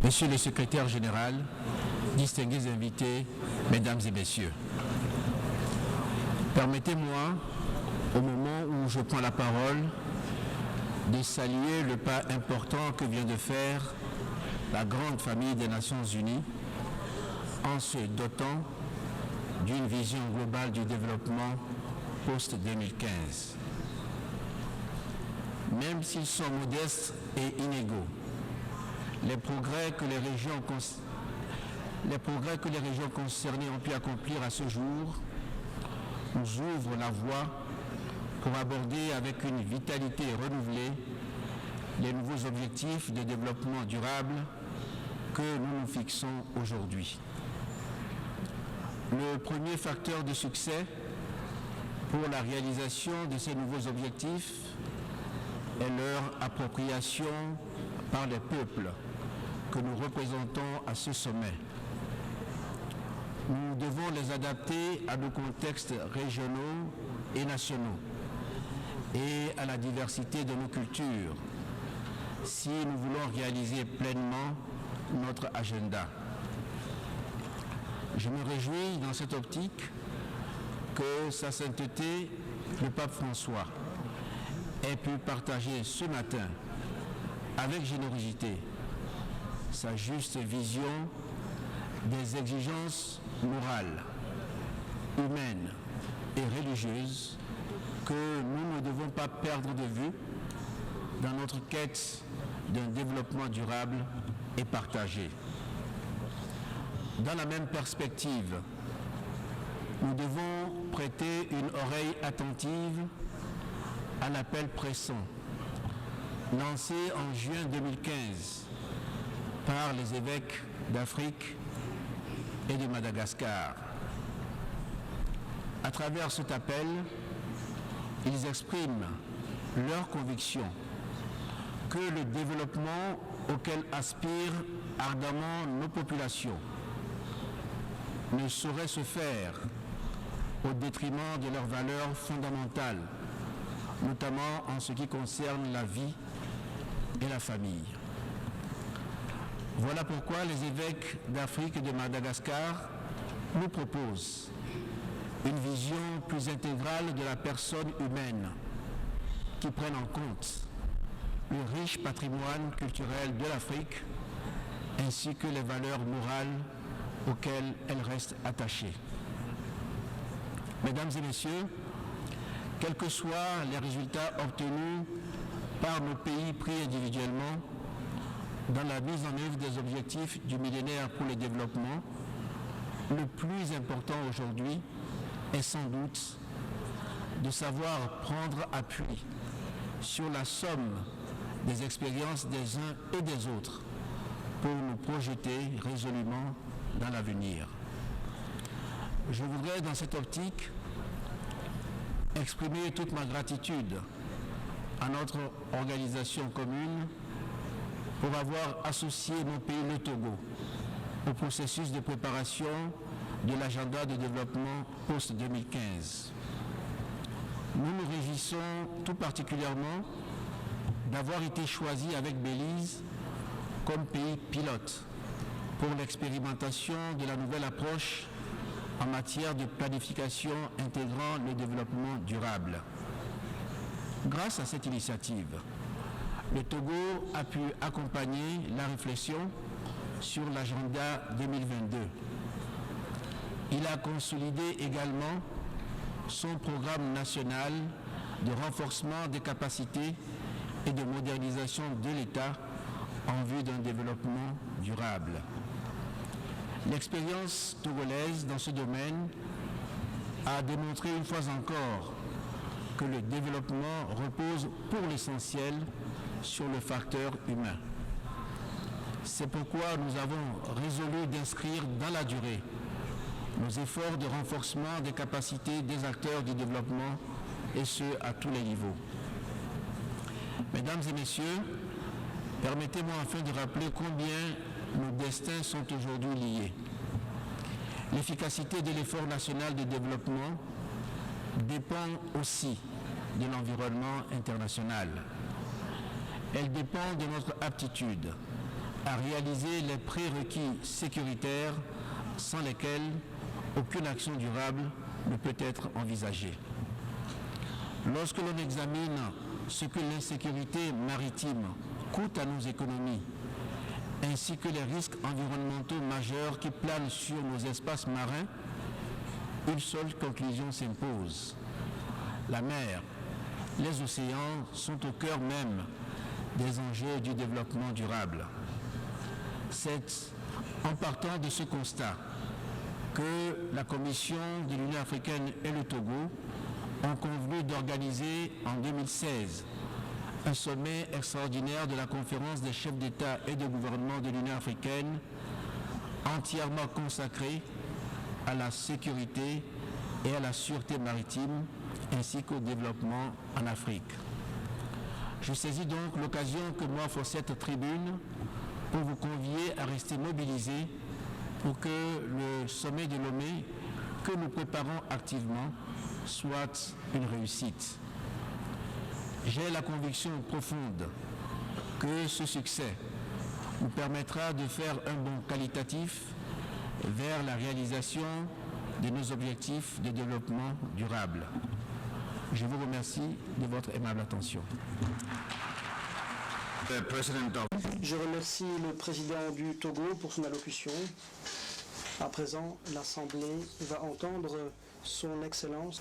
Monsieur le secrétaire général, distingués invités, mesdames et messieurs, permettez-moi, au moment où je prends la parole, de saluer le pas important que vient de faire la grande famille des Nations Unies en se dotant d'une vision globale du développement post-2015. Même s'ils sont modestes et inégaux, les progrès que les régions concernées ont pu accomplir à ce jour nous ouvrent la voie pour aborder avec une vitalité renouvelée les nouveaux objectifs de développement durable que nous nous fixons aujourd'hui. Le premier facteur de succès pour la réalisation de ces nouveaux objectifs est leur appropriation par les peuples que nous représentons à ce sommet. Nous devons les adapter à nos contextes régionaux et nationaux et à la diversité de nos cultures si nous voulons réaliser pleinement notre agenda. Je me réjouis dans cette optique que Sa Sainteté, le pape François, ait pu partager ce matin avec générosité sa juste vision des exigences morales, humaines et religieuses que nous ne devons pas perdre de vue dans notre quête d'un développement durable et partagé. Dans la même perspective, nous devons prêter une oreille attentive à l'appel pressant lancé en juin 2015 par les évêques d'Afrique et de Madagascar. À travers cet appel, ils expriment leur conviction que le développement auquel aspirent ardemment nos populations ne saurait se faire au détriment de leurs valeurs fondamentales, notamment en ce qui concerne la vie et la famille. Voilà pourquoi les évêques d'Afrique et de Madagascar nous proposent une vision plus intégrale de la personne humaine qui prenne en compte le riche patrimoine culturel de l'Afrique ainsi que les valeurs morales auxquelles elle reste attachée. Mesdames et messieurs, quels que soient les résultats obtenus par nos pays pris individuellement dans la mise en œuvre des objectifs du millénaire pour le développement, le plus important aujourd'hui est sans doute de savoir prendre appui sur la somme des expériences des uns et des autres pour nous projeter résolument dans l'avenir. Je voudrais dans cette optique exprimer toute ma gratitude à notre organisation commune pour avoir associé mon pays, le Togo, au processus de préparation de l'agenda de développement post-2015. Nous nous réjouissons tout particulièrement d'avoir été choisis avec Belize comme pays pilote pour l'expérimentation de la nouvelle approche en matière de planification intégrant le développement durable. Grâce à cette initiative, le Togo a pu accompagner la réflexion sur l'agenda 2022. Il a consolidé également son programme national de renforcement des capacités et de modernisation de l'État en vue d'un développement durable. L'expérience togolaise dans ce domaine a démontré une fois encore que le développement repose pour l'essentiel sur le facteur humain. C'est pourquoi nous avons résolu d'inscrire dans la durée nos efforts de renforcement des capacités des acteurs du développement, et ce, à tous les niveaux. Mesdames et messieurs, permettez-moi enfin de rappeler combien nos destins sont aujourd'hui liés. L'efficacité de l'effort national de développement dépend aussi de l'environnement international. Elle dépend de notre aptitude à réaliser les prérequis sécuritaires sans lesquels aucune action durable ne peut être envisagée. Lorsque l'on examine ce que l'insécurité maritime coûte à nos économies, ainsi que les risques environnementaux majeurs qui planent sur nos espaces marins, une seule conclusion s'impose. La mer, les océans sont au cœur même des enjeux du développement durable. C'est en partant de ce constat que la Commission de l'Union africaine et le Togo ont convenu d'organiser en 2016 un sommet extraordinaire de la conférence des chefs d'État et de gouvernement de l'Union africaine entièrement consacré à la sécurité et à la sûreté maritime ainsi qu'au développement en Afrique. Je saisis donc l'occasion que m'offre cette tribune pour vous convier à rester mobilisés pour que le sommet de Lomé que nous préparons activement soit une réussite. J'ai la conviction profonde que ce succès nous permettra de faire un bond qualitatif vers la réalisation de nos objectifs de développement durable. Je vous remercie de votre aimable attention. Je remercie le président du Togo pour son allocution. À présent, l'Assemblée va entendre son Excellence.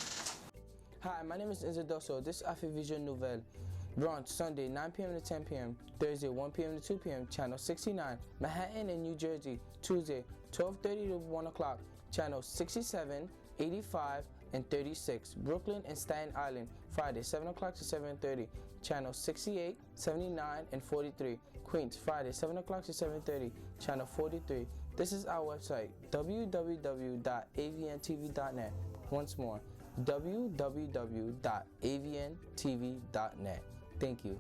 Hi, my name is Enzo Dosso. This is Afrovision Nouvelle. Brunch, Sunday, 9 p.m. to 10 p.m. Thursday, 1 p.m. to 2 p.m. Channel 69. Manhattan and New Jersey, Tuesday, 12:30 to 1 o'clock. Channel 67, 85, and 36. Brooklyn and Staten Island, Friday, 7 o'clock to 7:30. Channel 68, 79, and 43. Queens, Friday, 7 o'clock to 7:30. Channel 43. This is our website, www.avntv.net. Once more, www.avntv.net. Thank you.